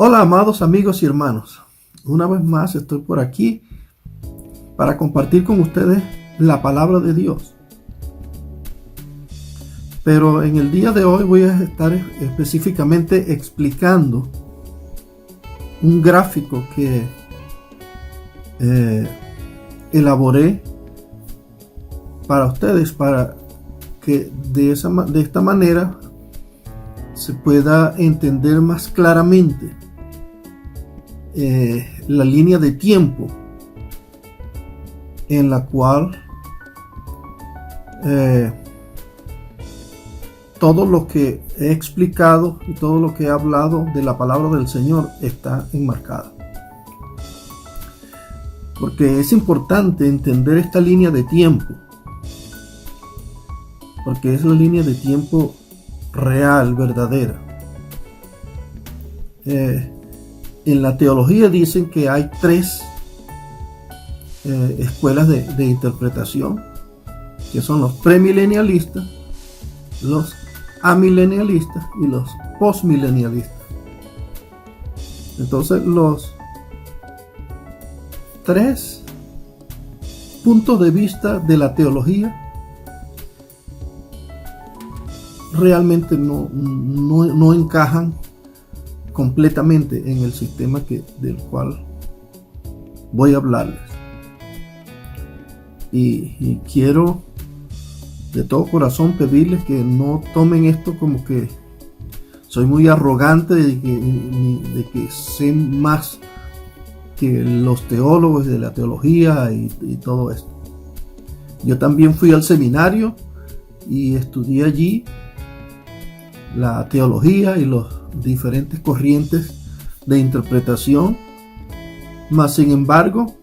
Hola, amados amigos y hermanos. Una vez más estoy por aquí para compartir con ustedes la palabra de Dios. Pero en el día de hoy voy a estar específicamente explicando un gráfico que elaboré para ustedes, para que de esta manera se pueda entender más claramente la línea de tiempo en la cual todo lo que he explicado y todo lo que he hablado de la palabra del Señor está enmarcada. Porque es importante entender esta línea de tiempo, porque es la línea de tiempo real, verdadera. En la teología dicen que hay tres escuelas de interpretación, que son los premilenialistas, los amilenialistas y los postmilenialistas. Entonces, los tres puntos de vista de la teología realmente no encajan completamente en el sistema del cual voy a hablarles. Y quiero de todo corazón pedirles que no tomen esto como que soy muy arrogante de que sé más que los teólogos de la teología y todo esto. Yo también fui al seminario y estudié allí la teología y los diferentes corrientes de interpretación, mas sin embargo,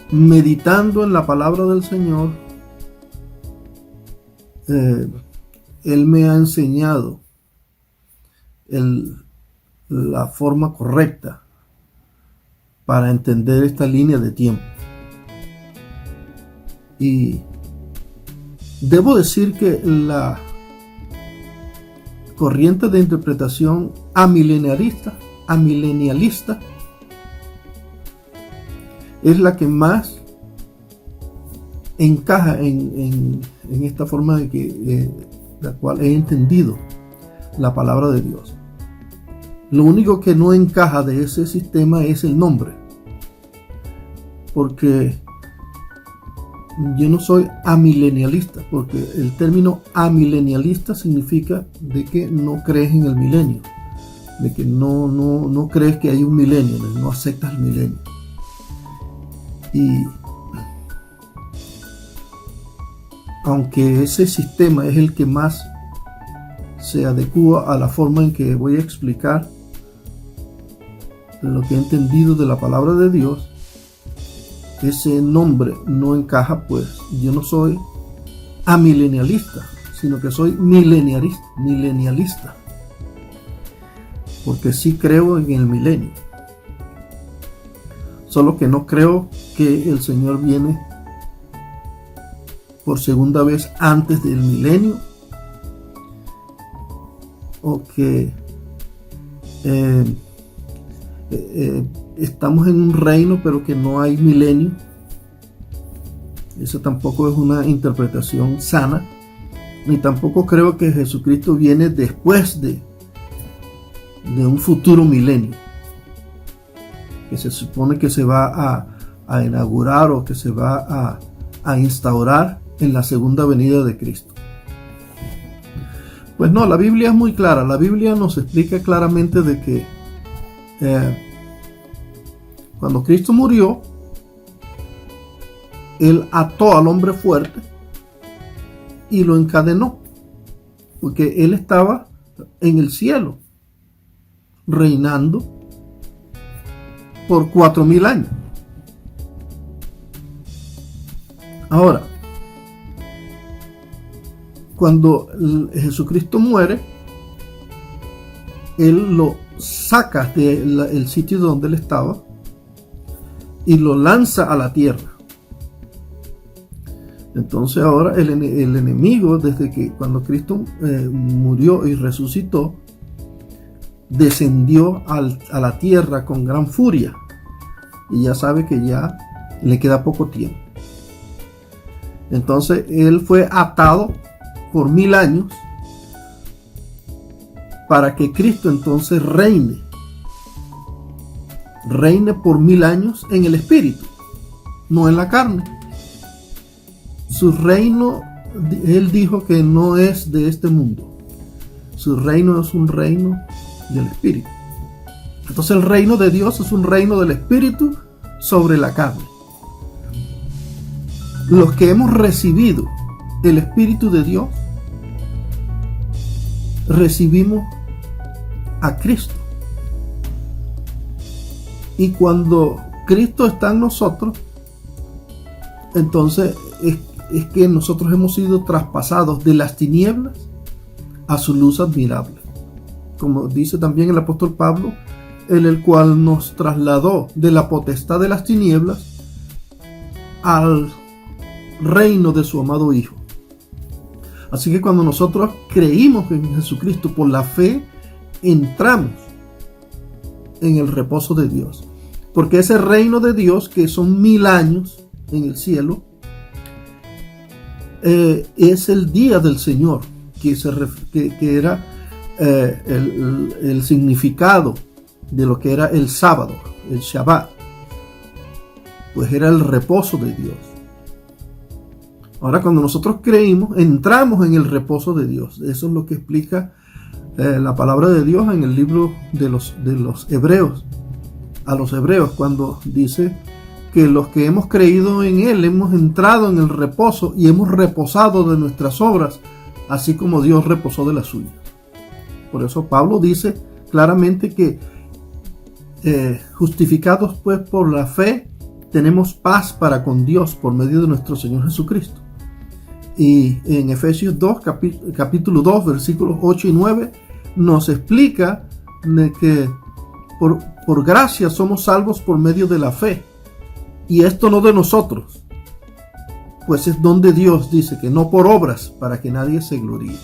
meditando en la palabra del Señor, Él me ha enseñado la forma correcta para entender esta línea de tiempo. Y debo decir que la corriente de interpretación amilenialista es la que más encaja en esta forma de la cual he entendido la palabra de Dios. Lo único que no encaja de ese sistema es el nombre, porque yo no soy amilenialista, porque el término amilenialista significa de que no crees en el milenio, de que no crees que hay un milenio, no aceptas el milenio. Y aunque ese sistema es el que más se adecua a la forma en que voy a explicar lo que he entendido de la palabra de Dios, ese nombre no encaja, pues yo no soy amilenialista, sino que soy milenialista, porque sí creo en el milenio, solo que no creo que el Señor viene por segunda vez antes del milenio, o que estamos en un reino pero que no hay milenio. Eso tampoco es una interpretación sana, ni tampoco creo que Jesucristo viene después de un futuro milenio que se supone que se va a inaugurar o que se va a instaurar en la segunda venida de Cristo. Pues no, la Biblia es muy clara. La Biblia nos explica claramente de que cuando Cristo murió, Él ató al hombre fuerte y lo encadenó, porque Él estaba en el cielo reinando por 4000 años. Ahora, cuando Jesucristo muere, Él lo saca del sitio donde Él estaba y lo lanza a la tierra. Entonces ahora el enemigo, desde que cuando Cristo murió y resucitó, descendió a la tierra con gran furia. Y ya sabe que ya le queda poco tiempo. Entonces él fue atado por 1000 años para que Cristo entonces reine por 1000 años en el espíritu, no en la carne. Su reino, él dijo que no es de este mundo. Su reino es un reino del espíritu. Entonces el reino de Dios es un reino del espíritu sobre la carne. Los que hemos recibido el espíritu de Dios, recibimos a Cristo. Y cuando Cristo está en nosotros, entonces es que nosotros hemos sido traspasados de las tinieblas a su luz admirable. Como dice también el apóstol Pablo, en el cual nos trasladó de la potestad de las tinieblas al reino de su amado Hijo. Así que cuando nosotros creímos en Jesucristo por la fe, entramos en el reposo de Dios. Porque ese reino de Dios, que son 1000 años en el cielo, es el día del Señor, que era el significado de lo que era el sábado, el Shabbat, pues era el reposo de Dios. Ahora, cuando nosotros creímos, entramos en el reposo de Dios. Eso es lo que explica la palabra de Dios en el libro de los Hebreos, a los Hebreos, cuando dice que los que hemos creído en Él hemos entrado en el reposo y hemos reposado de nuestras obras, así como Dios reposó de las suyas. Por eso Pablo dice claramente que justificados pues por la fe, tenemos paz para con Dios por medio de nuestro Señor Jesucristo. Y en Efesios 2, capítulo 2, versículos 8 y 9, nos explica de que por gracia somos salvos por medio de la fe. Y esto no de nosotros, pues es don de Dios, dice, que no por obras, para que nadie se gloríe.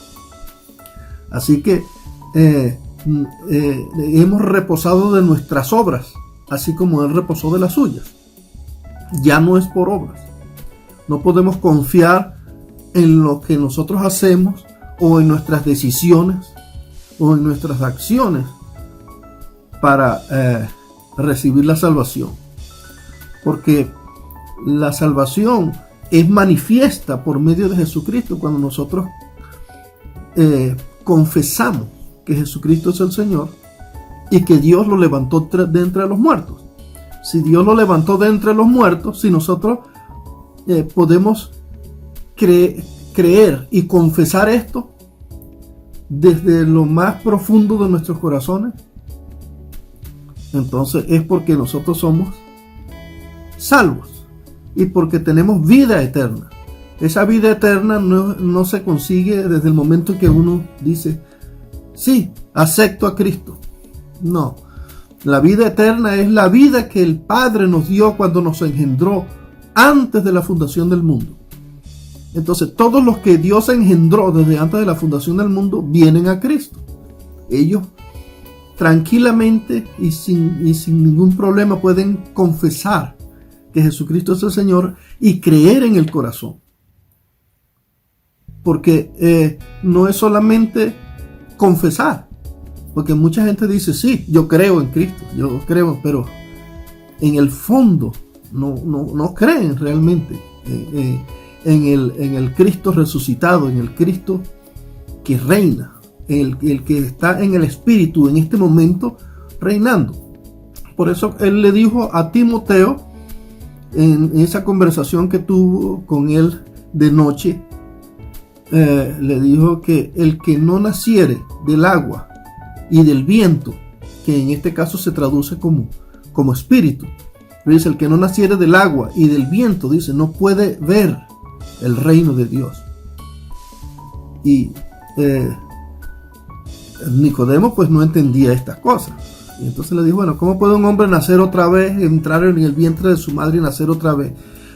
Así que hemos reposado de nuestras obras, así como Él reposó de las suyas. Ya no es por obras. No podemos confiar en lo que nosotros hacemos o en nuestras decisiones o en nuestras acciones para recibir la salvación. Porque la salvación es manifiesta por medio de Jesucristo cuando nosotros confesamos que Jesucristo es el Señor y que Dios lo levantó de entre los muertos. Si Dios lo levantó de entre los muertos, si nosotros podemos creer y confesar esto desde lo más profundo de nuestros corazones, entonces es porque nosotros somos salvos y porque tenemos vida eterna. Esa vida eterna no se consigue desde el momento en que uno dice, sí, acepto a Cristo. No, la vida eterna es la vida que el Padre nos dio cuando nos engendró antes de la fundación del mundo. Entonces todos los que Dios engendró desde antes de la fundación del mundo vienen a Cristo. Ellos tranquilamente y sin ningún problema pueden confesar que Jesucristo es el Señor y creer en el corazón. Porque no es solamente confesar. Porque mucha gente dice, sí, yo creo en Cristo, yo creo, pero en el fondo no creen realmente en el Cristo resucitado, en el Cristo que reina, el que está en el Espíritu en este momento reinando. Por eso él le dijo a Timoteo, en esa conversación que tuvo con él de noche, le dijo que el que no naciere del agua y del viento, que en este caso se traduce como espíritu, dice, el que no naciere del agua y del viento, dice, no puede ver el reino de Dios. Y Nicodemo pues no entendía estas cosas. Y entonces le dijo, bueno, ¿cómo puede un hombre nacer otra vez, entrar en el vientre de su madre y nacer otra vez?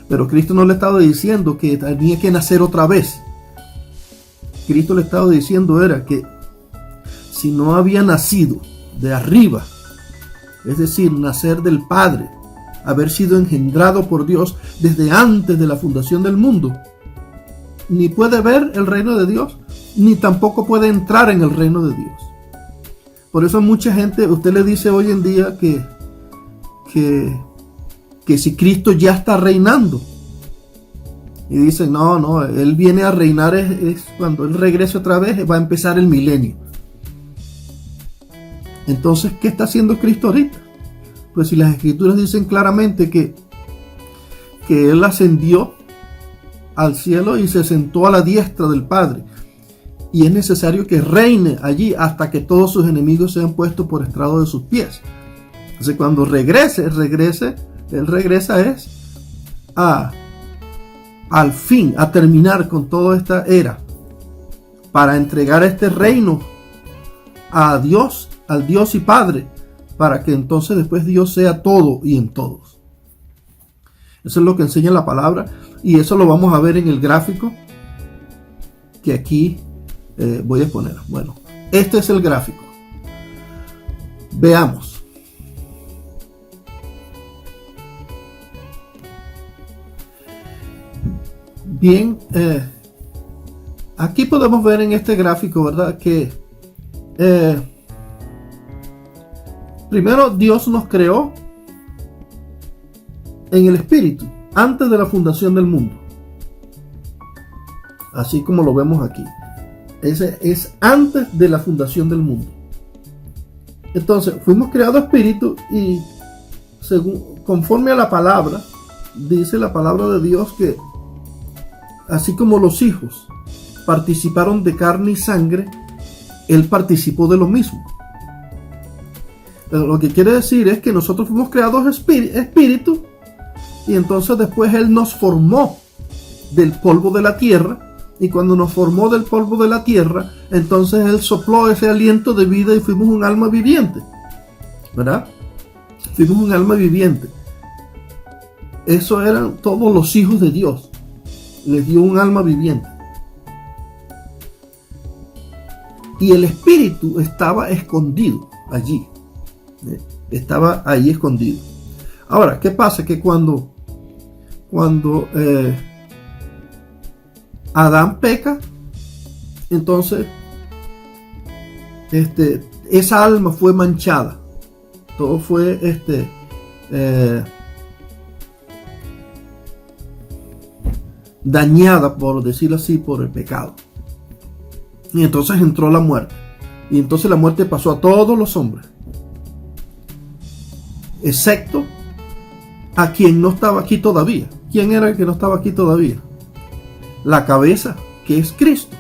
Pero Cristo no le estaba diciendo que tenía que nacer otra vez. Cristo le estaba diciendo era que si no había nacido de arriba, es decir, nacer del Padre, haber sido engendrado por Dios desde antes de la fundación del mundo, ni puede ver el reino de Dios, ni tampoco puede entrar en el reino de Dios. Por eso mucha gente, usted le dice hoy en día que si Cristo ya está reinando, y dicen, no, Él viene a reinar es cuando Él regrese otra vez, va a empezar el milenio. Entonces, ¿qué está haciendo Cristo ahorita? Pues si las Escrituras dicen claramente que Él ascendió al cielo y se sentó a la diestra del Padre, y es necesario que reine allí hasta que todos sus enemigos sean puestos por estrado de sus pies. Entonces, cuando Él regresa al fin, a terminar con toda esta era, para entregar este reino a Dios, al Dios y Padre, para que entonces después Dios sea todo y en todos. Eso es lo que enseña la palabra, y eso lo vamos a ver en el gráfico que aquí voy a poner. Bueno, este es el gráfico. Veamos. Bien, aquí podemos ver en este gráfico, ¿verdad? Que primero Dios nos creó en el Espíritu, antes de la fundación del mundo. Así como lo vemos aquí. Ese es antes de la fundación del mundo. Entonces, fuimos creados Espíritu y conforme a la palabra, dice la palabra de Dios que así como los hijos participaron de carne y sangre, Él participó de lo mismo. Pero lo que quiere decir es que nosotros fuimos creados espíritu, y entonces después Él nos formó del polvo de la tierra, y cuando nos formó del polvo de la tierra, entonces Él sopló ese aliento de vida y fuimos un alma viviente, ¿verdad? Fuimos un alma viviente. Eso eran todos los hijos de Dios. Les dio un alma viviente. Y el espíritu estaba escondido allí. Estaba ahí escondido. Ahora, ¿qué pasa? Que cuando Adán peca, entonces esa alma fue manchada. Todo fue dañada, por decirlo así, por el pecado. Y entonces entró la muerte. Y entonces la muerte pasó a todos los hombres, excepto a quien no estaba aquí todavía. ¿Quién era el que no estaba aquí todavía? La cabeza, que es Cristo.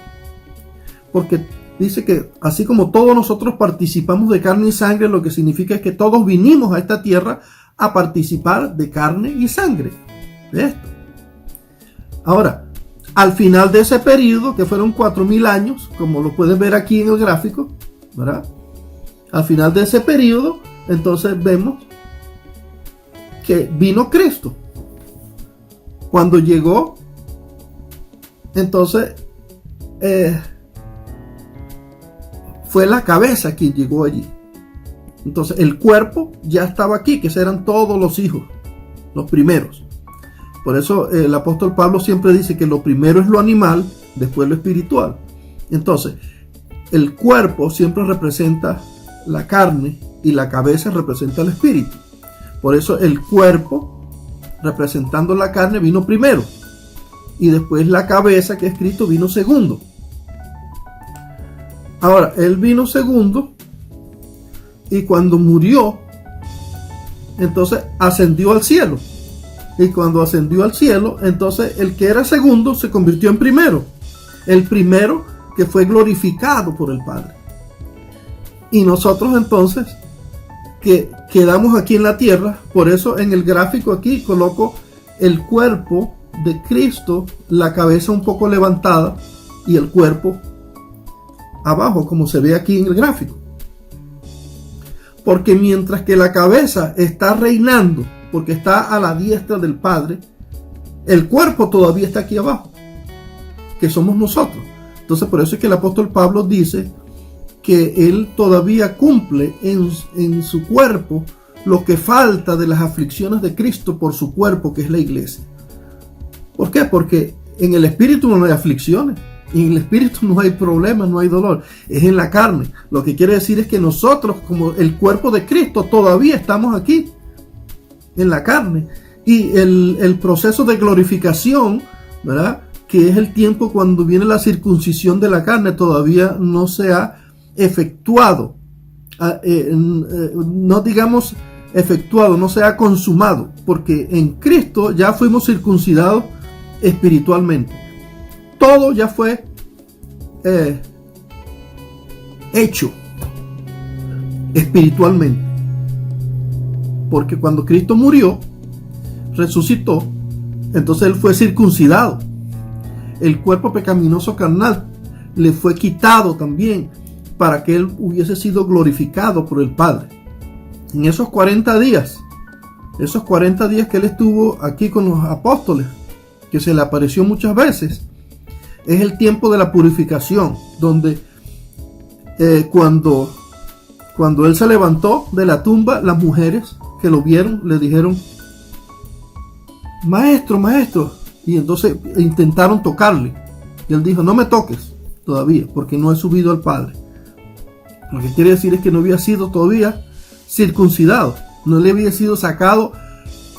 Porque dice que así como todos nosotros participamos de carne y sangre, lo que significa es que todos vinimos a esta tierra a participar de carne y sangre de esto. Ahora, al final de ese periodo, que fueron 4000 años, como lo pueden ver aquí en el gráfico, ¿verdad? Al final de ese periodo, entonces vemos que vino Cristo. Cuando llegó, entonces fue la cabeza quien llegó allí. Entonces el cuerpo ya estaba aquí, que eran todos los hijos, los primeros. Por eso el apóstol Pablo siempre dice que lo primero es lo animal, después lo espiritual. Entonces, el cuerpo siempre representa la carne y la cabeza representa el espíritu. Por eso el cuerpo, representando la carne, vino primero. Y después la cabeza, que es Cristo, vino segundo. Ahora, Él vino segundo, y cuando murió, entonces ascendió al cielo. Y cuando ascendió al cielo, entonces el que era segundo se convirtió en primero. El primero que fue glorificado por el Padre. Y nosotros entonces, que quedamos aquí en la tierra, por eso en el gráfico aquí coloco el cuerpo de Cristo, la cabeza un poco levantada y el cuerpo abajo, como se ve aquí en el gráfico. Porque mientras que la cabeza está reinando, porque está a la diestra del Padre, el cuerpo todavía está aquí abajo, que somos nosotros. Entonces por eso es que el apóstol Pablo dice que Él todavía cumple en su cuerpo lo que falta de las aflicciones de Cristo por su cuerpo, que es la iglesia. ¿Por qué? Porque en el espíritu no hay aflicciones, en el espíritu no hay problemas, no hay dolor, es en la carne. Lo que quiere decir es que nosotros, como el cuerpo de Cristo, todavía estamos aquí, en la carne. Y el proceso de glorificación, ¿verdad?, que es el tiempo cuando viene la circuncisión de la carne, todavía no se ha efectuado, no digamos efectuado, no se ha consumado, porque en Cristo ya fuimos circuncidados espiritualmente. Todo ya fue hecho espiritualmente, porque cuando Cristo murió, resucitó, entonces Él fue circuncidado. El cuerpo pecaminoso carnal le fue quitado también para que Él hubiese sido glorificado por el Padre. En esos 40 días que Él estuvo aquí con los apóstoles, que se le apareció muchas veces, es el tiempo de la purificación, donde cuando Él se levantó de la tumba, las mujeres que lo vieron le dijeron: maestro, maestro. Y entonces intentaron tocarle. Y Él dijo: no me toques todavía, porque no he subido al Padre. Lo que quiere decir es que no había sido todavía circuncidado. No le había sido sacado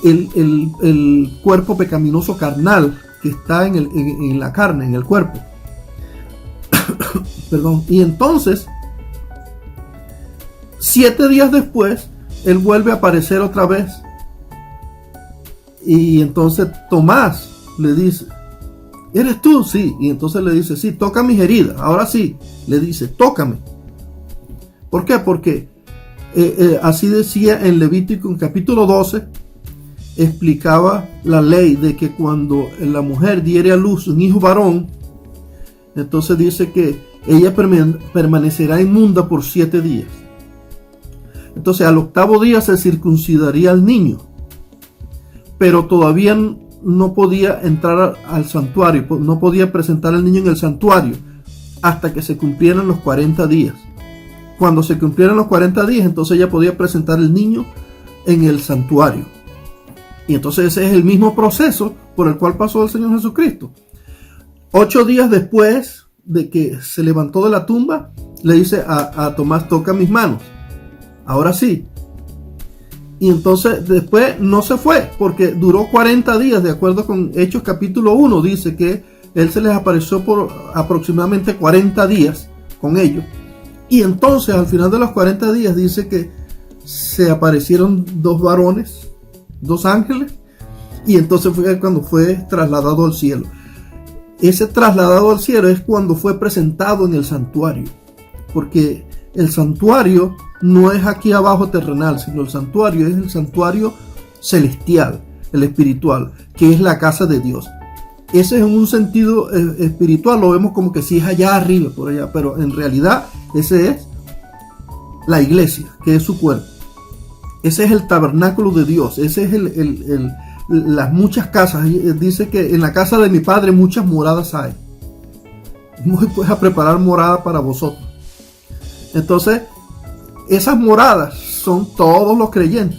el cuerpo pecaminoso carnal que está en la carne, en el cuerpo. Perdón. Y entonces, 7 días después, Él vuelve a aparecer otra vez. Y entonces Tomás le dice: ¿eres tú? Sí. Y entonces le dice: sí, toca mis heridas. Ahora sí, le dice: tócame. ¿Por qué? Porque así decía en Levítico, en capítulo 12, explicaba la ley de que cuando la mujer diere a luz un hijo varón, entonces dice que ella permanecerá inmunda por 7 días. Entonces al 8º día se circuncidaría al niño, pero todavía no podía entrar al santuario, no podía presentar al niño en el santuario hasta que se cumplieran los 40 días. Cuando se cumplieran los 40 días, entonces ella podía presentar el niño en el santuario. Y entonces ese es el mismo proceso por el cual pasó el Señor Jesucristo. 8 días después de que se levantó de la tumba, le dice a Tomás: toca mis manos. Ahora sí. Y entonces después no se fue, porque duró 40 días, de acuerdo con Hechos capítulo 1, dice que Él se les apareció por aproximadamente 40 días con ellos. Y entonces al final de los 40 días dice que se aparecieron 2 varones, 2 ángeles, y entonces fue cuando fue trasladado al cielo. Ese trasladado al cielo es cuando fue presentado en el santuario, porque el santuario no es aquí abajo terrenal, sino el santuario es el santuario celestial, el espiritual, que es la casa de Dios. Ese en un sentido espiritual lo vemos como que sí es allá arriba, por allá, pero en realidad ese es la iglesia, que es su cuerpo. Ese es el tabernáculo de Dios, ese es las muchas casas. Dice que en la casa de mi Padre muchas moradas hay. Voy pues a preparar morada para vosotros. Entonces, esas moradas son todos los creyentes.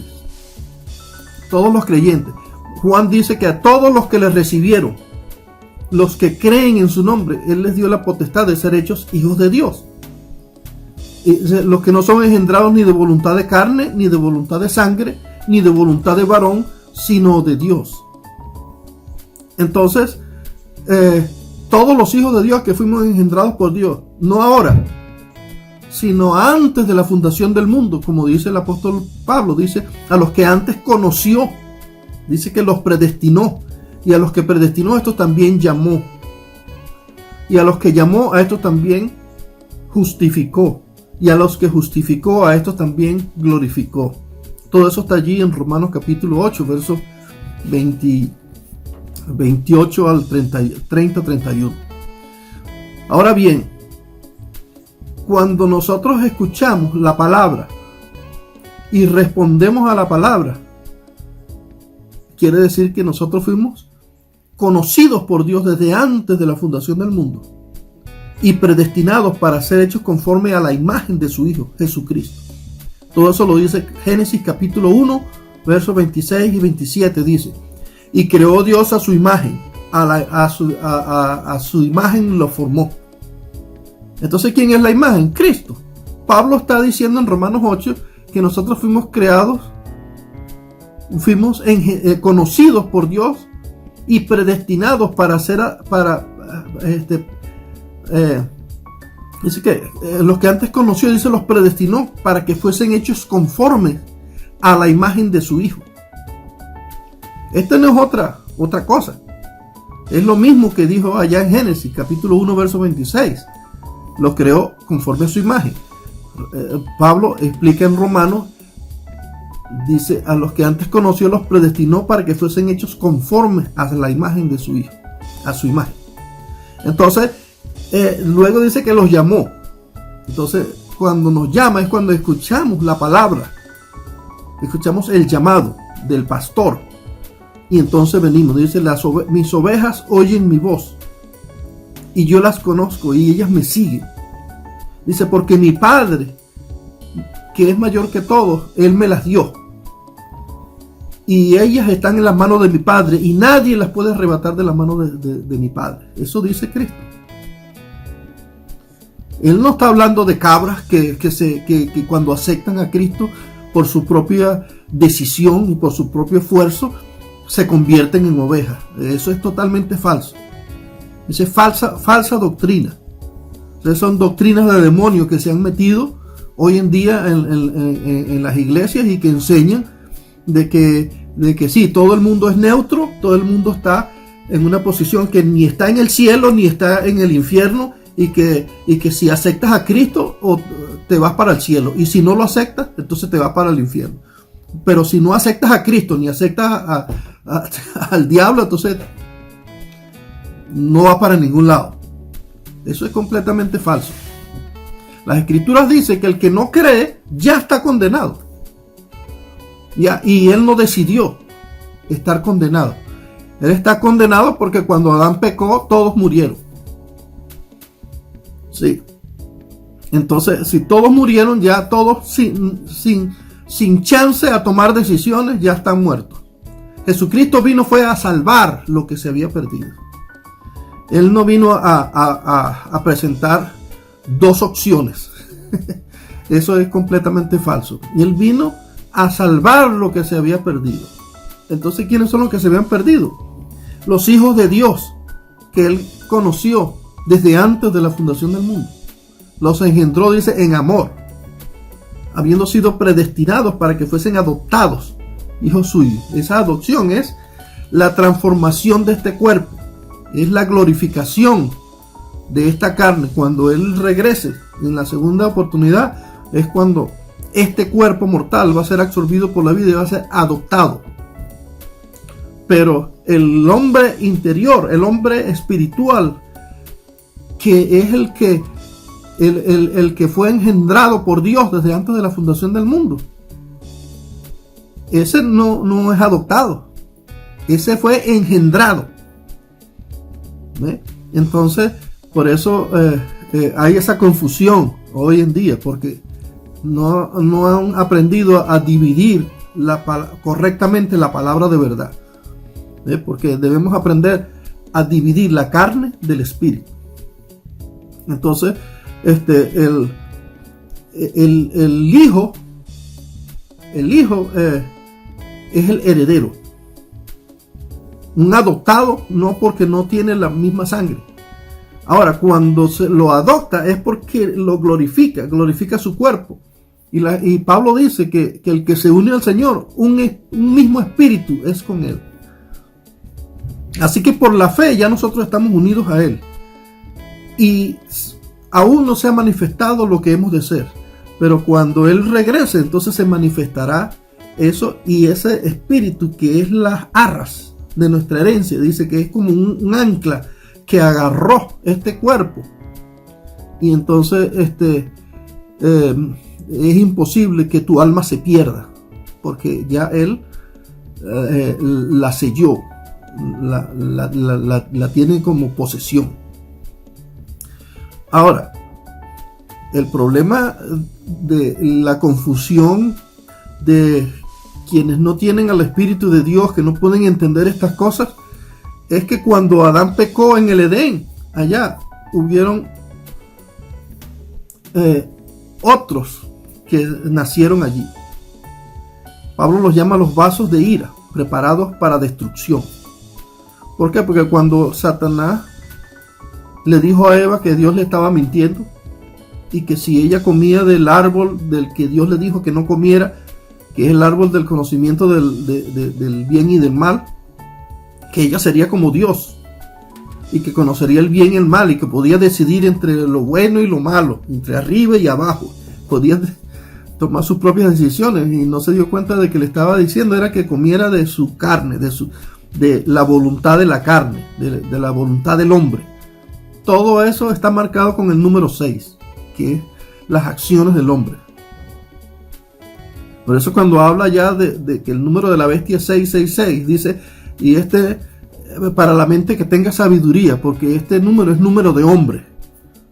Todos los creyentes. Juan dice que a todos los que le recibieron, los que creen en su nombre, Él les dio la potestad de ser hechos hijos de Dios. Los que no son engendrados ni de voluntad de carne, ni de voluntad de sangre, ni de voluntad de varón, sino de Dios. Entonces, todos los hijos de Dios que fuimos engendrados por Dios, no ahora, sino antes de la fundación del mundo, como dice el apóstol Pablo, dice: a los que antes conoció, dice que los predestinó, y a los que predestinó a estos también llamó, y a los que llamó a estos también justificó, y a los que justificó a estos también glorificó. Todo eso está allí en Romanos capítulo 8, versos 28 al 30-31. Ahora bien, cuando nosotros escuchamos la palabra y respondemos a la palabra, quiere decir que nosotros fuimos conocidos por Dios desde antes de la fundación del mundo. y predestinados para ser hechos conforme a la imagen de su Hijo, Jesucristo. Todo eso lo dice Génesis capítulo 1, versos 26 y 27, dice: y creó Dios a su imagen, a su imagen lo formó. Entonces, ¿quién es la imagen? Cristo. Pablo está diciendo en Romanos 8 que nosotros fuimos creados, fuimos conocidos por Dios y predestinados para ser, dice que los que antes conoció, dice, los predestinó para que fuesen hechos conformes a la imagen de su Hijo. Esta no es otra cosa. Es lo mismo que dijo allá en Génesis, capítulo 1, verso 26. Los creó conforme a su imagen. Pablo explica en Romanos, dice, a los que antes conoció los predestinó para que fuesen hechos conformes a la imagen de su Hijo, a su imagen. Entonces, luego dice que los llamó. Entonces, cuando nos llama es cuando escuchamos la palabra, escuchamos el llamado del pastor, y entonces venimos. Dice, mis ovejas oyen mi voz, y yo las conozco, y ellas me siguen. Dice, porque mi Padre, que es mayor que todos, Él me las dio, y ellas están en las manos de mi Padre, y nadie las puede arrebatar de la mano de mi Padre. Eso dice Cristo. Él no está hablando de cabras que cuando aceptan a Cristo por su propia decisión y por su propio esfuerzo se convierten en ovejas. Eso es totalmente falso. Esa es falsa doctrina. Esas son doctrinas de demonios que se han metido hoy en día en las iglesias y que enseñan de que sí, todo el mundo es neutro, todo el mundo está en una posición que ni está en el cielo ni está en el infierno, y que si aceptas a Cristo te vas para el cielo, y si no lo aceptas, entonces te vas para el infierno. Pero si no aceptas a Cristo ni aceptas al diablo, entonces no vas para ningún lado. Eso es completamente falso. Las escrituras dicen que el que no cree ya está condenado. Ya, y él no decidió estar condenado. Él está condenado porque cuando Adán pecó, todos murieron. Sí. Entonces, si todos murieron, ya todos sin chance a tomar decisiones, ya están muertos. Jesucristo fue a salvar lo que se había perdido. Él no vino a presentar dos opciones. Eso es completamente falso. Y Él vino a salvar lo que se había perdido. Entonces, ¿quiénes son los que se habían perdido? Los hijos de Dios que Él conoció desde antes de la fundación del mundo. Los engendró, dice, en amor, habiendo sido predestinados para que fuesen adoptados hijos suyos. Esa adopción es la transformación de este cuerpo, es la glorificación de esta carne. Cuando Él regrese en la segunda oportunidad, es cuando este cuerpo mortal va a ser absorbido por la vida y va a ser adoptado. Pero el hombre interior, el hombre espiritual, que es el que fue engendrado por Dios desde antes de la fundación del mundo, ese no es adoptado, ese fue engendrado. ¿Ve? Entonces, por eso hay esa confusión hoy en día, porque no han aprendido a dividir correctamente la palabra de verdad. ¿Ve? Porque debemos aprender a dividir la carne del espíritu. Entonces, el hijo es el heredero. Un adoptado no, porque no tiene la misma sangre. Ahora, cuando se lo adopta es porque lo glorifica su cuerpo. Y Pablo dice que el que se une al Señor, un mismo espíritu es con Él. Así que por la fe ya nosotros estamos unidos a Él. Y aún no se ha manifestado lo que hemos de ser, pero cuando Él regrese, entonces se manifestará eso, y ese espíritu que es las arras de nuestra herencia, dice que es como un ancla que agarró este cuerpo, y entonces es imposible que tu alma se pierda, porque ya Él la selló, la tiene como posesión. Ahora, el problema de la confusión de quienes no tienen al Espíritu de Dios, que no pueden entender estas cosas, es que cuando Adán pecó en el Edén, allá hubieron otros que nacieron allí. Pablo los llama los vasos de ira, preparados para destrucción. ¿Por qué? Porque cuando Satanás le dijo a Eva que Dios le estaba mintiendo y que si ella comía del árbol del que Dios le dijo que no comiera, que es el árbol del conocimiento del bien y del mal, que ella sería como Dios y que conocería el bien y el mal y que podía decidir entre lo bueno y lo malo, entre arriba y abajo, podía tomar sus propias decisiones, y no se dio cuenta de que le estaba diciendo era que comiera de su carne, de la voluntad de la carne, de la voluntad del hombre. Todo eso está marcado con el número 6, que es las acciones del hombre. Por eso cuando habla ya de que el número de la bestia es 666, dice, y para la mente que tenga sabiduría, porque este número es número de hombre,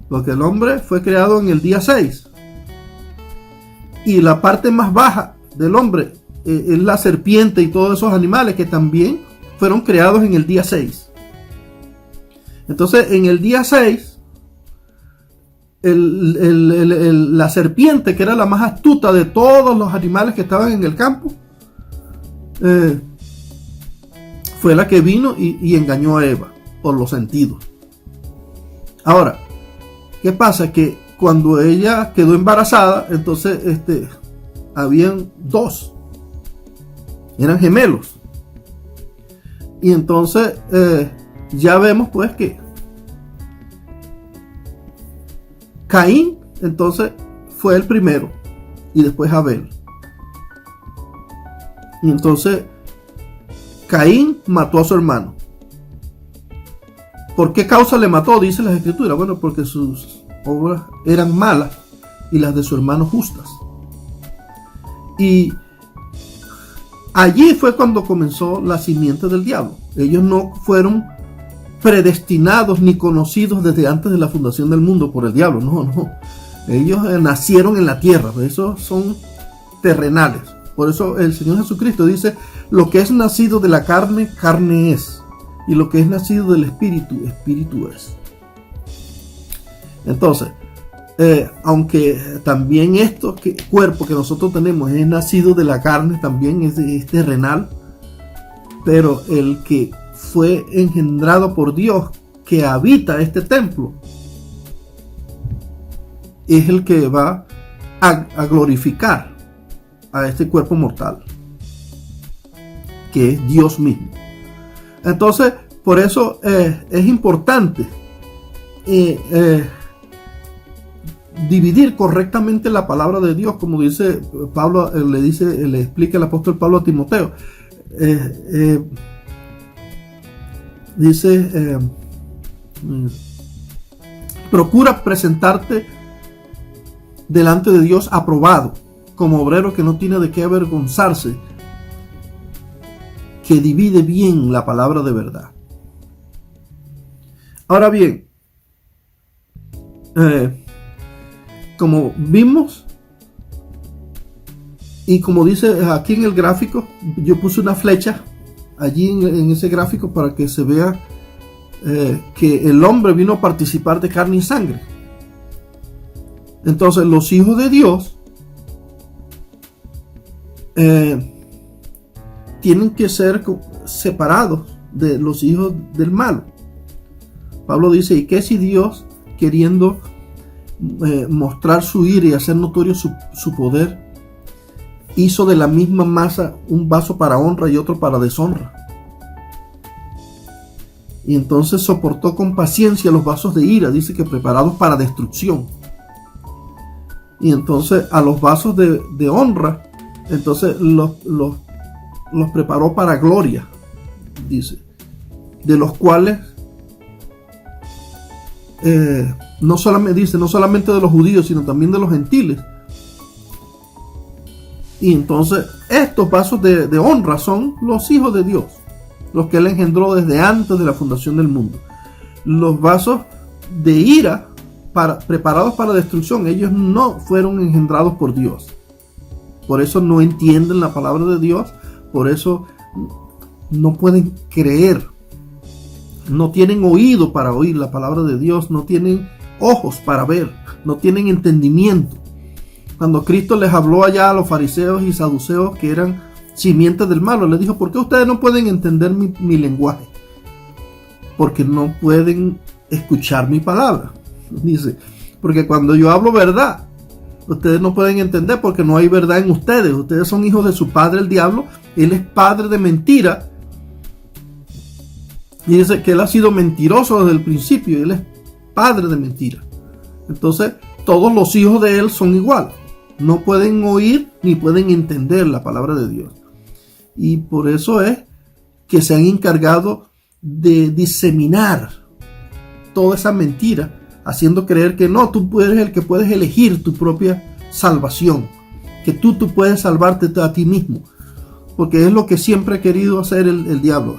porque el hombre fue creado en el día 6. Y la parte más baja del hombre es la serpiente y todos esos animales que también fueron creados en el día 6. Entonces, en el día 6, la serpiente, que era la más astuta de todos los animales que estaban en el campo, fue la que vino y engañó a Eva por los sentidos. Ahora, ¿qué pasa? Que cuando ella quedó embarazada, entonces habían dos, eran gemelos, y entonces ya vemos pues que Caín entonces fue el primero y después Abel. Y entonces Caín mató a su hermano. ¿Por qué causa le mató? Dice las escrituras. Bueno, porque sus obras eran malas y las de su hermano justas. Y allí fue cuando comenzó la simiente del diablo. Ellos no fueron predestinados ni conocidos desde antes de la fundación del mundo por el diablo. No. Ellos nacieron en la tierra. Esos son terrenales. Por eso el Señor Jesucristo dice, lo que es nacido de la carne, carne es. Y lo que es nacido del espíritu, espíritu es. Entonces, aunque también cuerpo que nosotros tenemos es nacido de la carne, también es terrenal, pero el que fue engendrado por Dios, que habita este templo, es el que va a glorificar a este cuerpo mortal, que es Dios mismo. Entonces, por eso es importante dividir correctamente la palabra de Dios, como dice Pablo, le explica el apóstol Pablo a Timoteo. Dice, procura presentarte delante de Dios aprobado, como obrero que no tiene de qué avergonzarse, que divide bien la palabra de verdad. Ahora bien, como vimos y como dice aquí en el gráfico, yo puse una flecha allí en ese gráfico para que se vea que el hombre vino a participar de carne y sangre. Entonces los hijos de Dios tienen que ser separados de los hijos del mal. Pablo dice, ¿y qué si Dios, queriendo mostrar su ira y hacer notorio su poder, hizo de la misma masa un vaso para honra y otro para deshonra? Y entonces soportó con paciencia los vasos de ira, dice que preparados para destrucción. Y entonces a los vasos de honra, entonces los preparó para gloria, dice, de los cuales no solamente de los judíos, sino también de los gentiles. Y entonces estos vasos de honra son los hijos de Dios, los que él engendró desde antes de la fundación del mundo. Los vasos de ira preparados para destrucción. Ellos no fueron engendrados por Dios. Por eso no entienden la palabra de Dios. Por eso no pueden creer. No tienen oído para oír la palabra de Dios. No tienen ojos para ver. No tienen entendimiento. Cuando Cristo les habló allá a los fariseos y saduceos, que eran simientes del malo, les dijo: ¿por qué ustedes no pueden entender mi lenguaje? Porque no pueden escuchar mi palabra. Dice: porque cuando yo hablo verdad, ustedes no pueden entender, porque no hay verdad en ustedes. Ustedes son hijos de su padre el diablo. Él es padre de mentira. Y dice que él ha sido mentiroso desde el principio. Él es padre de mentira. Entonces todos los hijos de él son iguales. No pueden oír ni pueden entender la palabra de Dios. Y por eso es que se han encargado de diseminar toda esa mentira, haciendo creer que no, tú eres el que puedes elegir tu propia salvación, que tú puedes salvarte a ti mismo, porque es lo que siempre ha querido hacer el diablo.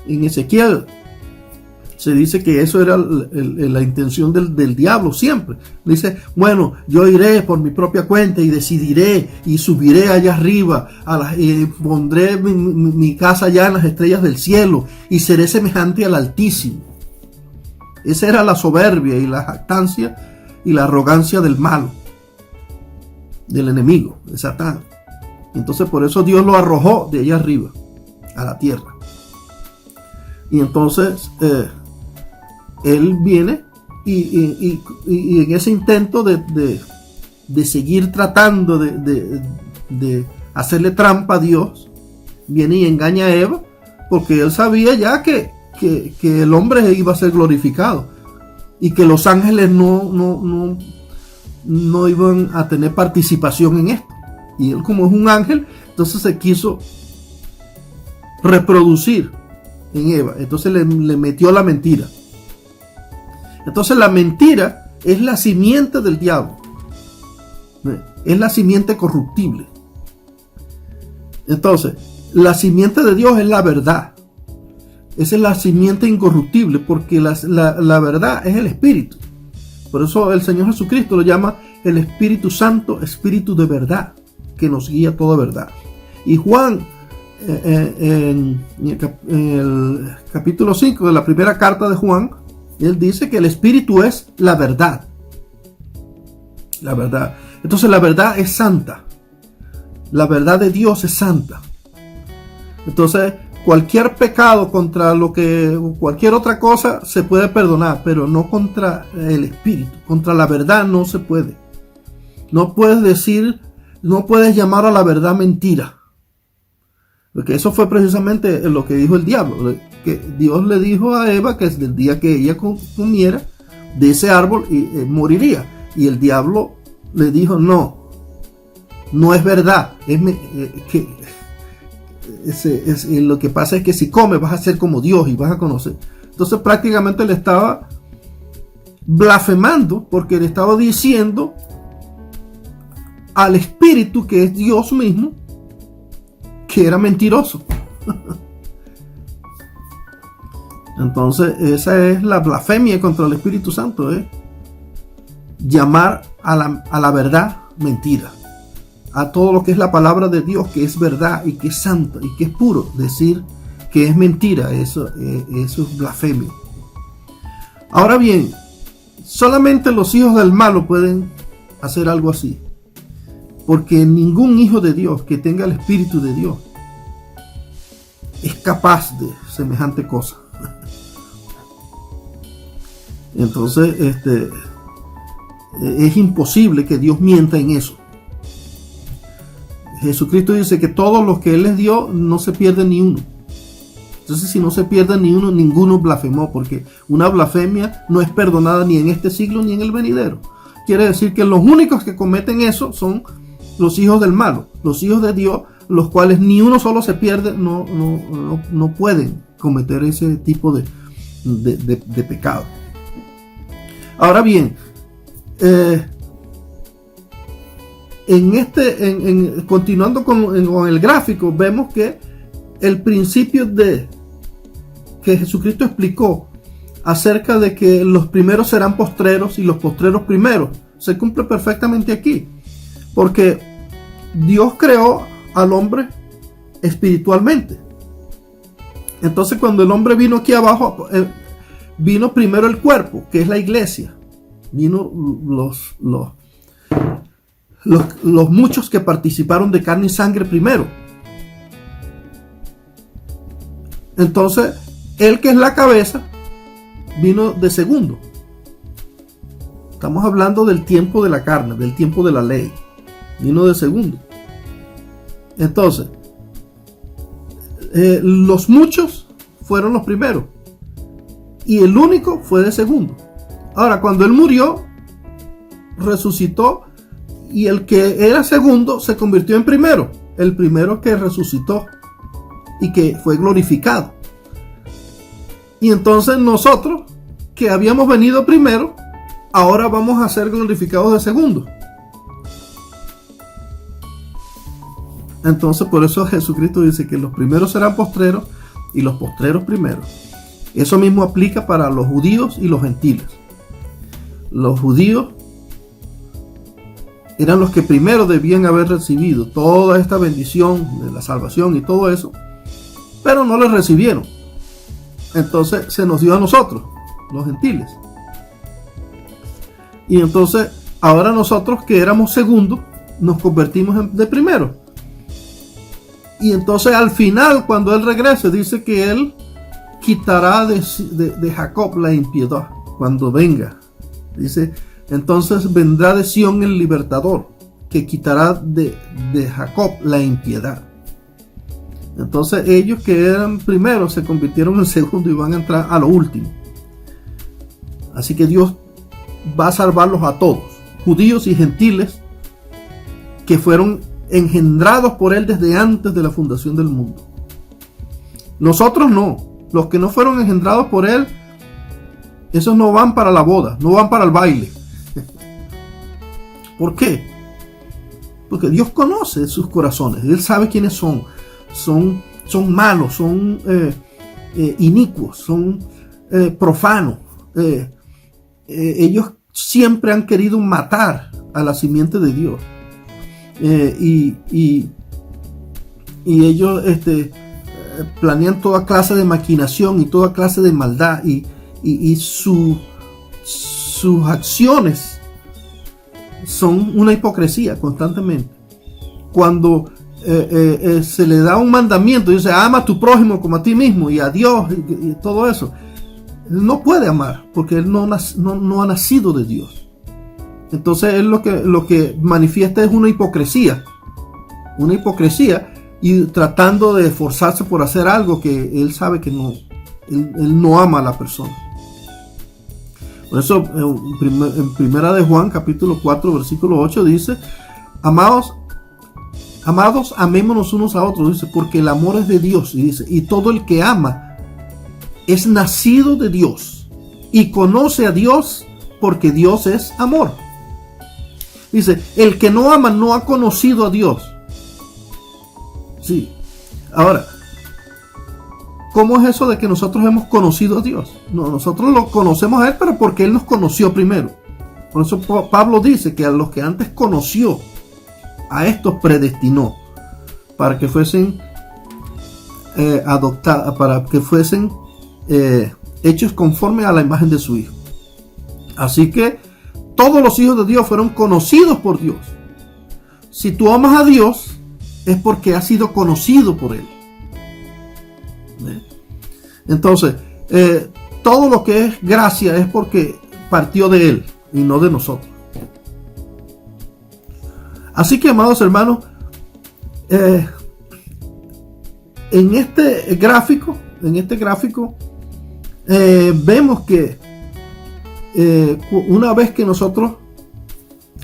En Ezequiel se dice que eso era la intención del diablo siempre. Dice: bueno, yo iré por mi propia cuenta y decidiré y subiré allá arriba, pondré mi casa allá en las estrellas del cielo y seré semejante al Altísimo. Esa era la soberbia y la jactancia y la arrogancia del malo, del enemigo, de Satán. Entonces por eso Dios lo arrojó de allá arriba a la tierra. Y entonces él viene y en ese intento de seguir tratando de hacerle trampa a Dios, viene y engaña a Eva, porque él sabía ya que el hombre iba a ser glorificado y que los ángeles no iban a tener participación en esto. Y él, como es un ángel, entonces se quiso reproducir en Eva. Entonces le metió la mentira. Entonces la mentira es la simiente del diablo. Es la simiente corruptible. Entonces, la simiente de Dios es la verdad. Esa es la simiente incorruptible, porque la verdad es el Espíritu. Por eso el Señor Jesucristo lo llama el Espíritu Santo, Espíritu de verdad, que nos guía a toda verdad. Y Juan, en el capítulo 5 de la primera carta de Juan, él dice que el Espíritu es la verdad. La verdad. Entonces la verdad es santa. La verdad de Dios es santa. Entonces cualquier pecado contra cualquier otra cosa se puede perdonar, pero no contra el Espíritu. Contra la verdad no se puede. No puedes llamar a la verdad mentira. Porque eso fue precisamente lo que dijo el diablo. Que Dios le dijo a Eva que el día que ella comiera de ese árbol moriría. Y el diablo le dijo: no es verdad. Lo que pasa es que si comes vas a ser como Dios y vas a conocer. Entonces prácticamente le estaba blasfemando, porque le estaba diciendo al Espíritu, que es Dios mismo, que era mentiroso. Entonces esa es la blasfemia contra el Espíritu Santo, llamar a la verdad mentira, a todo lo que es la palabra de Dios, que es verdad y que es santa y que es puro, decir que es mentira. Eso es blasfemia. Ahora bien, solamente los hijos del malo pueden hacer algo así, porque ningún hijo de Dios que tenga el Espíritu de Dios es capaz de semejante cosa. Entonces es imposible que Dios mienta en eso. Jesucristo dice que todos los que Él les dio no se pierde ni uno. Entonces, si no se pierde ni uno, ninguno blasfemó, porque una blasfemia no es perdonada ni en este siglo ni en el venidero. Quiere decir que los únicos que cometen eso son los hijos del malo. Los hijos de Dios, los cuales ni uno solo se pierde, no pueden cometer ese tipo de pecado. Ahora bien, continuando con el gráfico, vemos que el principio que Jesucristo explicó acerca de que los primeros serán postreros y los postreros primeros. Se cumple perfectamente aquí, porque Dios creó al hombre espiritualmente. Entonces, cuando el hombre vino aquí abajo, vino primero el cuerpo, que es la iglesia. Vino los muchos que participaron de carne y sangre primero. Entonces, él que es la cabeza, vino de segundo. Estamos hablando del tiempo de la carne, del tiempo de la ley. Vino de segundo. Entonces, los muchos fueron los primeros y el único fue de segundo. Ahora, cuando él murió, resucitó, y el que era segundo se convirtió en primero, el primero que resucitó y que fue glorificado. Y entonces nosotros, que habíamos venido primero, ahora vamos a ser glorificados de segundo. Entonces, por eso Jesucristo dice que los primeros serán postreros y los postreros primeros. Eso mismo aplica para los judíos y los gentiles. Los judíos eran los que primero debían haber recibido toda esta bendición de la salvación y todo eso, pero no les recibieron. Entonces se nos dio a nosotros, los gentiles. Y entonces ahora nosotros, que éramos segundos, nos convertimos de primero. Y entonces al final, cuando Él regrese, dice que Él quitará de Jacob la impiedad cuando venga. Dice, entonces vendrá de Sión el libertador, que quitará de Jacob la impiedad. Entonces ellos que eran primeros se convirtieron en segundo y van a entrar a lo último. Así que Dios va a salvarlos a todos, judíos y gentiles, que fueron engendrados por Él desde antes de la fundación del mundo. Nosotros no. Los que no fueron engendrados por Él, esos no van para la boda, no van para el baile. ¿Por qué? Porque Dios conoce sus corazones. Él sabe quiénes son. Son malos, son inicuos, son profanos. Ellos siempre han querido matar a la simiente de Dios. Y ellos planean toda clase de maquinación y toda clase de maldad, y sus acciones son una hipocresía constantemente. Cuando se le da un mandamiento, dice ama a tu prójimo como a ti mismo y a Dios y todo eso, él no puede amar porque él no ha nacido de Dios. Entonces él lo que manifiesta es una hipocresía, y tratando de esforzarse por hacer algo que él sabe que él no ama a la persona. Por eso en primera de Juan capítulo 4 versículo 8 dice, amados, amémonos unos a otros, dice, porque el amor es de Dios, y dice, y todo el que ama es nacido de Dios y conoce a Dios, porque Dios es amor. Dice, el que no ama no ha conocido a Dios. Sí. Ahora, ¿cómo es eso de que nosotros hemos conocido a Dios? No, nosotros lo conocemos a Él, pero porque Él nos conoció primero. Por eso Pablo dice que a los que antes conoció, a estos predestinó para que fuesen adoptados, para que fuesen hechos conforme a la imagen de su Hijo. Así que todos los hijos de Dios fueron conocidos por Dios. Si tú amas a Dios, es porque has sido conocido por Él. Entonces, todo lo que es gracia es porque partió de Él y no de nosotros. Así que, amados hermanos, en este gráfico vemos que una vez que nosotros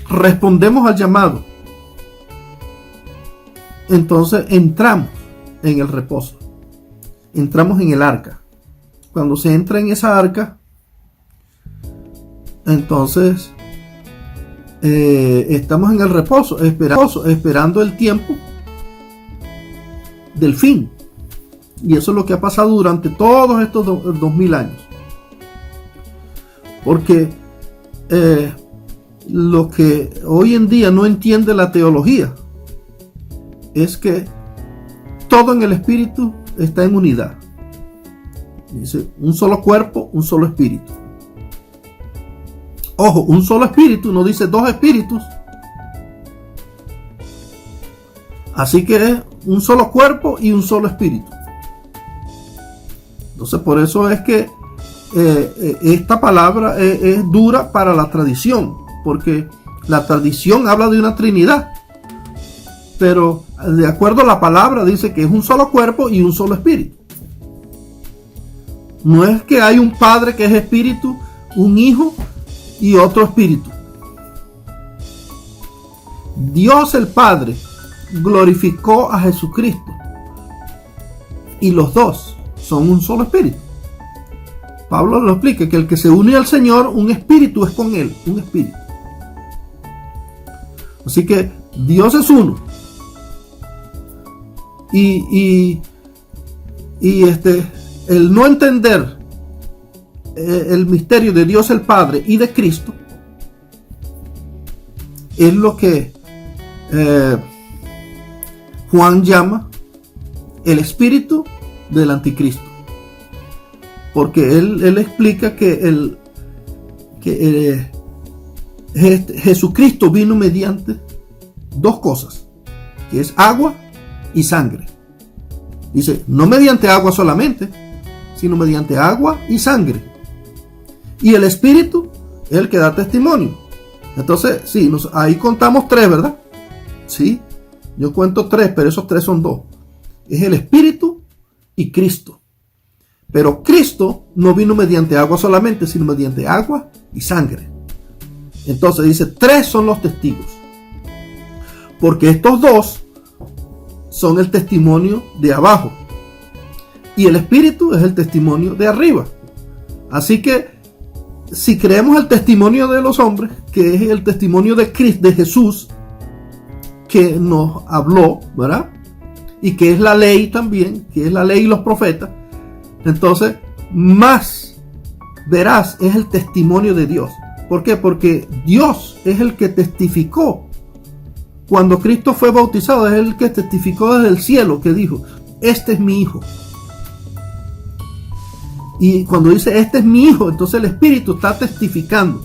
respondemos al llamado, entonces entramos en el reposo, entramos en el arca. Cuando se entra en esa arca, entonces estamos en el reposo, esperando el tiempo del fin. Y eso es lo que ha pasado durante todos estos 2000 años. Porque lo que hoy en día no entiende la teología es que todo en el espíritu está en unidad. Dice, un solo cuerpo, un solo espíritu. Ojo, un solo espíritu, no dice dos espíritus. Así que es un solo cuerpo y un solo espíritu. Entonces por eso es que esta palabra es dura para la tradición, porque la tradición habla de una Trinidad, pero de acuerdo a la palabra dice que es un solo cuerpo y un solo espíritu. No es que hay un Padre que es espíritu, un Hijo y otro espíritu. Dios el Padre glorificó a Jesucristo y los dos son un solo espíritu. Pablo lo explica, que el que se une al Señor, un espíritu es con él, un espíritu. Así que Dios es uno. Y el no entender el misterio de Dios el Padre y de Cristo es lo que Juan llama el espíritu del anticristo, porque él explica que Jesucristo vino mediante dos cosas, que es agua y sangre. Dice, no mediante agua solamente, sino mediante agua y sangre. Y el espíritu es el que da testimonio. Entonces, sí, ahí contamos tres, ¿verdad? Sí, yo cuento tres, pero esos tres son dos. Es el espíritu y Cristo. Pero Cristo no vino mediante agua solamente, sino mediante agua y sangre. Entonces dice, tres son los testigos. Porque estos dos son el testimonio de abajo. Y el espíritu es el testimonio de arriba. Así que, si creemos el testimonio de los hombres, que es el testimonio de Cristo, de Jesús, que nos habló, ¿verdad? Y que es la ley también, que es la ley y los profetas. Entonces, más veraz es el testimonio de Dios. ¿Por qué? Porque Dios es el que testificó. Cuando Cristo fue bautizado, es el que testificó desde el cielo, que dijo, este es mi Hijo. Y cuando dice, este es mi Hijo, entonces el Espíritu está testificando.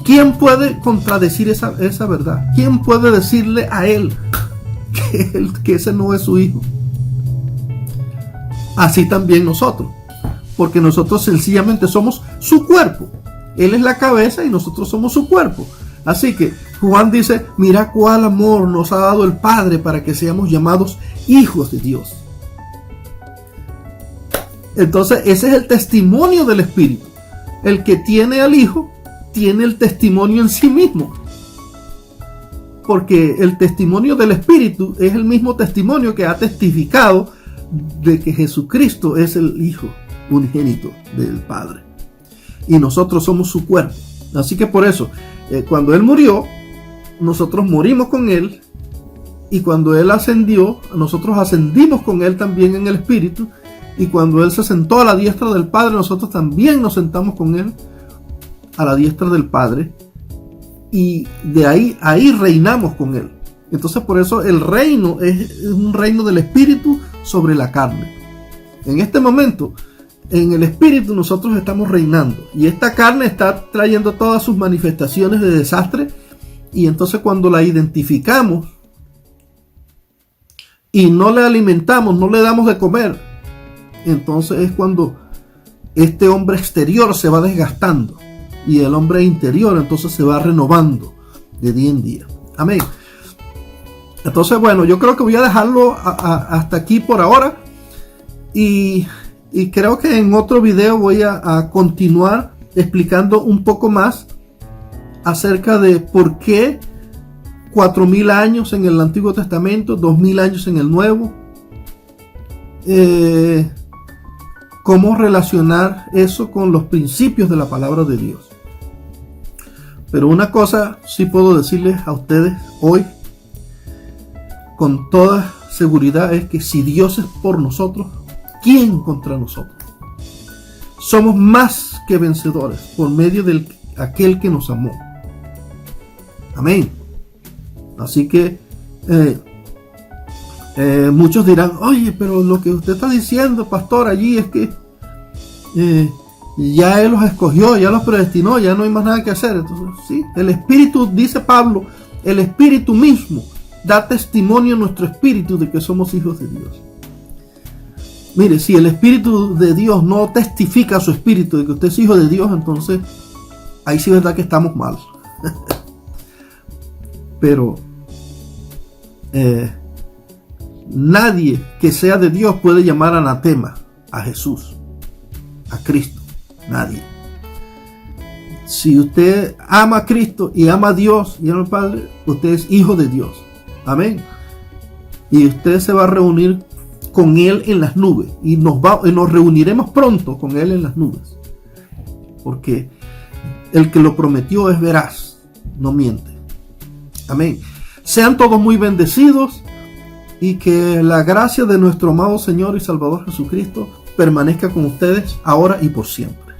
¿Quién puede contradecir esa verdad? ¿Quién puede decirle a él que ese no es su Hijo? Así también nosotros, porque nosotros sencillamente somos su cuerpo. Él es la cabeza y nosotros somos su cuerpo. Así que Juan dice, mira cuál amor nos ha dado el Padre para que seamos llamados hijos de Dios. Entonces ese es el testimonio del Espíritu. El que tiene al Hijo tiene el testimonio en sí mismo. Porque el testimonio del Espíritu es el mismo testimonio que ha testificado de que Jesucristo es el Hijo unigénito del Padre. Y nosotros somos su cuerpo. Así que por eso, cuando Él murió, nosotros morimos con Él. Y cuando Él ascendió, nosotros ascendimos con Él también en el Espíritu. Y cuando Él se sentó a la diestra del Padre, nosotros también nos sentamos con Él a la diestra del Padre. Y de ahí reinamos con Él. Entonces por eso el reino es un reino del Espíritu sobre la carne. En este momento, en el Espíritu nosotros estamos reinando. Y esta carne está trayendo todas sus manifestaciones de desastre. Y entonces cuando la identificamos y no le alimentamos, no le damos de comer, entonces es cuando este hombre exterior se va desgastando y el hombre interior entonces se va renovando de día en día. Amén. Entonces, bueno, yo creo que voy a dejarlo hasta aquí por ahora y creo que en otro video voy a continuar explicando un poco más acerca de por qué 4000 años en el Antiguo Testamento, 2000 años en el Nuevo. Cómo relacionar eso con los principios de la palabra de Dios. Pero una cosa sí puedo decirles a ustedes hoy con toda seguridad es que si Dios es por nosotros, ¿quién contra nosotros? Somos más que vencedores por medio de aquel que nos amó. Amén. Así que muchos dirán, oye, pero lo que usted está diciendo, pastor, allí es que ya Él los escogió, ya los predestinó, ya no hay más nada que hacer. Entonces, sí, el Espíritu, dice Pablo, el Espíritu mismo da testimonio a nuestro espíritu de que somos hijos de Dios. Mire, si el Espíritu de Dios no testifica a su espíritu de que usted es hijo de Dios, entonces ahí sí es verdad que estamos mal. Pero nadie que sea de Dios puede llamar anatema a Jesús, a Cristo. Nadie. Si usted ama a Cristo y ama a Dios y ama al Padre, usted es hijo de Dios. Amén. Y usted se va a reunir con Él en las nubes. Y nos reuniremos pronto con Él en las nubes. Porque el que lo prometió es veraz, no miente. Amén. Sean todos muy bendecidos y que la gracia de nuestro amado Señor y Salvador Jesucristo permanezca con ustedes ahora y por siempre.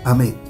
Amén.